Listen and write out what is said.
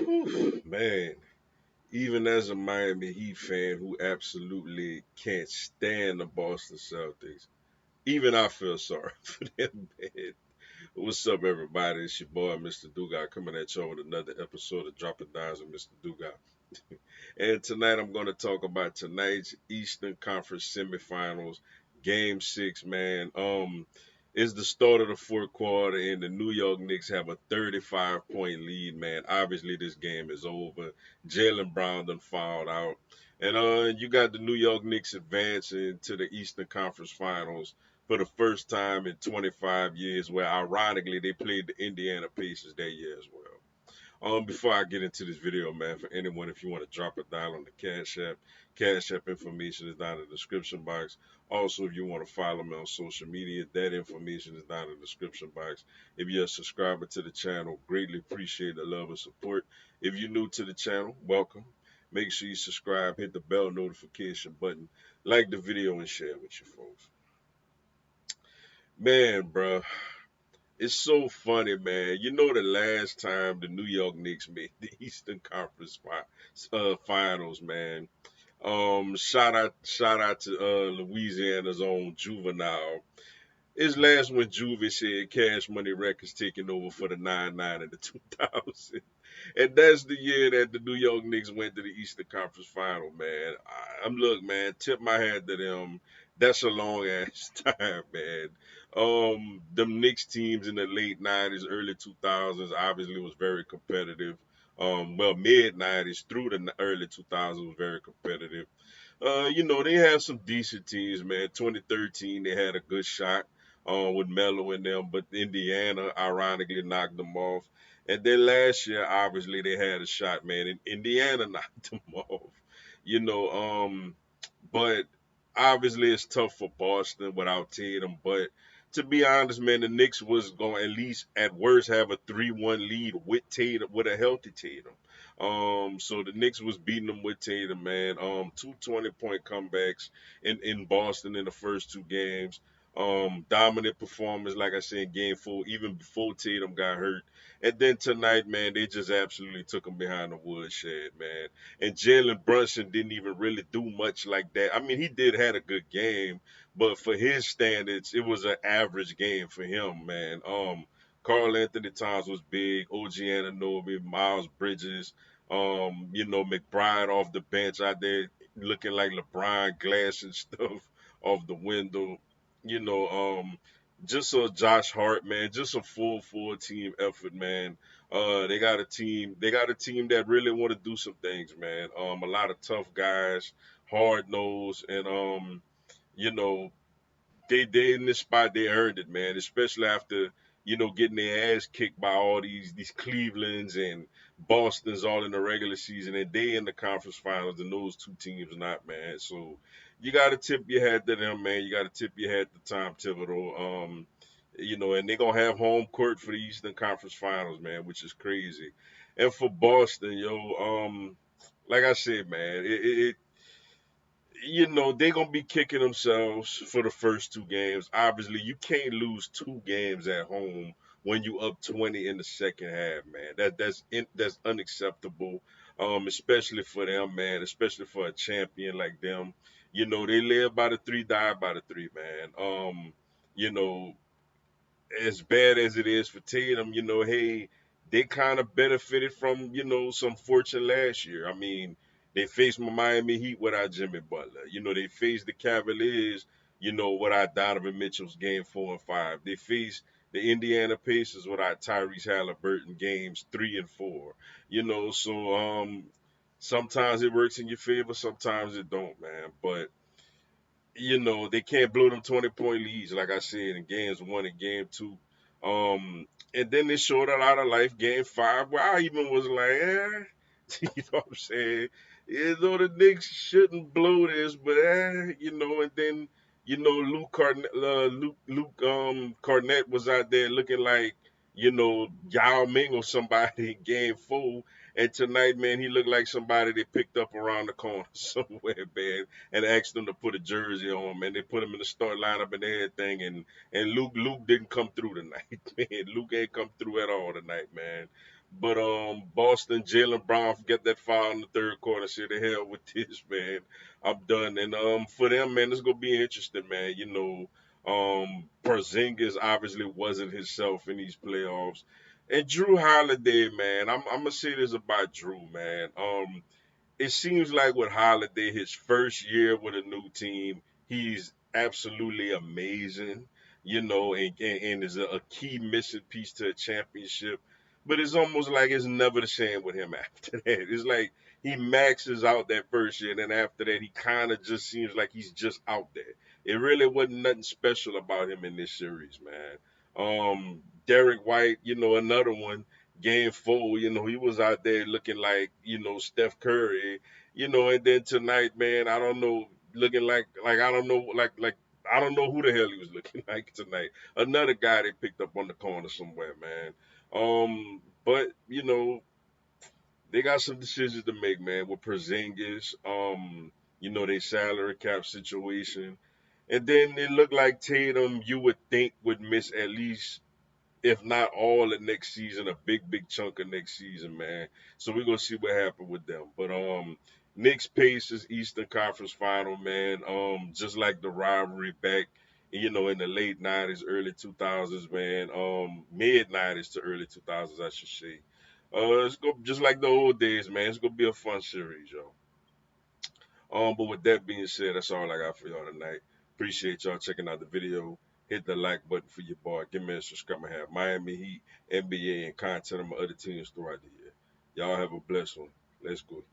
Whew, man, even as a Miami Heat fan who absolutely can't stand the Boston Celtics, even I feel sorry for them, man. What's up, everybody? It's your boy, Mr. Dugas, coming at y'all with another episode of Dropping Dimes with Mr. Dugas. And tonight I'm going to talk about tonight's Eastern Conference semifinals, Game 6, man. It's the start of the fourth quarter, and the New York Knicks have a 35-point lead, man. Obviously, this game is over. Jalen Brown done fouled out. And you got the New York Knicks advancing to the Eastern Conference Finals for the first time in 25 years, where ironically they played the Indiana Pacers that year as well. Before I get into this video, man, for anyone, if you want to drop a dial on the Cash App information is down in the description box. Also, if you want to follow me on social media, that information is down in the description box. If you're a subscriber to the channel, greatly appreciate the love and support. If you're new to the channel, welcome. Make sure you subscribe, hit the bell notification button, like the video, and share with your folks. Man, bro, it's so funny, man. You know, the last time the New York Knicks made the Eastern Conference Finals, man. Shout out to Louisiana's own Juvenile. His last one, Juvie said Cash Money Records taking over for the 9-9 and the 2000. And that's the year that the New York Knicks went to the Eastern Conference Final, man. Look, man, tip my hat to them. That's a long ass time, man. Them Knicks teams in the late '90s, early 2000s, obviously was very competitive. Mid '90s through the early 2000s was very competitive. They had some decent teams, man. 2013, they had a good shot with Melo in them, but Indiana ironically knocked them off. And then last year, obviously, they had a shot, man. And Indiana knocked them off. You know, but obviously it's tough for Boston without Tatum. But to be honest, man, the Knicks was going to at least at worst have a 3-1 lead with Tatum, with a healthy Tatum. So the Knicks was beating them with Tatum, man. Two 20-point comebacks in Boston in the first two games. Dominant performance, like I said, in game four, even before Tatum got hurt. And then tonight, man, they just absolutely took him behind the woodshed, man. And Jalen Brunson didn't even really do much like that. I mean, he did had a good game, but for his standards, it was an average game for him, man. Carl Anthony Towns was big. OG Anunoby, Miles Bridges, McBride off the bench out there looking like LeBron glass and stuff off the window. You know, just a Josh Hart, man, just a full team effort, man. They got a team that really want to do some things, man. A lot of tough guys, hard nosed, and you know, they in this spot they earned it, man. Especially after getting their ass kicked by all these Clevelands and Boston's all in the regular season, and they in the conference finals, and those two teams not, man. So you got to tip your hat to them, man. You got to tip your hat to Tom Thibodeau. And they're gonna have home court for the Eastern Conference Finals, man, which is crazy. And for Boston, like I said, man, they're gonna be kicking themselves for the first two games. Obviously, you can't lose two games at home when you up 20 in the second half, man. That's unacceptable. Especially for them, man. Especially for a champion like them. They live by the three, die by the three, man. You know, as bad as it is for Tatum, hey, they kind of benefited from, some fortune last year. I mean, they faced my Miami Heat without Jimmy Butler. They faced the Cavaliers, without Donovan Mitchell's game 4 and 5. They faced the Indiana Pacers without Tyrese Halliburton games 3 and 4. Sometimes it works in your favor, sometimes it don't, man. But they can't blow them 20-point leads, like I said, in games one and game two. And then they showed a lot of life game five, where I even was like, you know what I'm saying? The Knicks shouldn't blow this, but and then Luke Carnett was out there looking like Yao Ming or somebody in game 4. And tonight, man, he looked like somebody they picked up around the corner somewhere, man, and asked them to put a jersey on, man. They put him in the start lineup and everything, and Luke didn't come through tonight, man. Luke ain't come through at all tonight, man. But Boston, Jalen Brown get that foul in the third quarter. Said the hell with this, man. I'm done. And for them, man, it's gonna be interesting, man. Porzingis obviously wasn't himself in these playoffs. And Drew Holiday, man, I'm gonna say this about Drew, man. It seems like with Holiday, his first year with a new team, he's absolutely amazing, and is a key missing piece to a championship. But it's almost like it's never the same with him after that. It's like he maxes out that first year, and then after that, he kind of just seems like he's just out there. It really wasn't nothing special about him in this series, man. Derek White, another one game 4, he was out there looking like, Steph Curry, and then tonight, man, I don't know, looking like I don't know, like I don't know who the hell he was looking like tonight. Another guy they picked up on the corner somewhere, man. But they got some decisions to make, man, with Porzingis, their salary cap situation. And then it looked like Tatum, you would think would miss at least, if not all of next season, a big chunk of next season, man. So we're gonna see what happens with them. But Knicks Pacers Eastern Conference Final, man. Just like the rivalry back, in the late '90s, early 2000s, man. Mid '90s to early 2000s, I should say. It's go just like the old days, man. It's gonna be a fun series, yo. But with that being said, that's all I got for y'all tonight. Appreciate y'all checking out the video. Hit the like button for your boy. Give me a subscribe. I have Miami Heat, NBA, and content of my other teams throughout the year. Y'all have a blessed one. Let's go.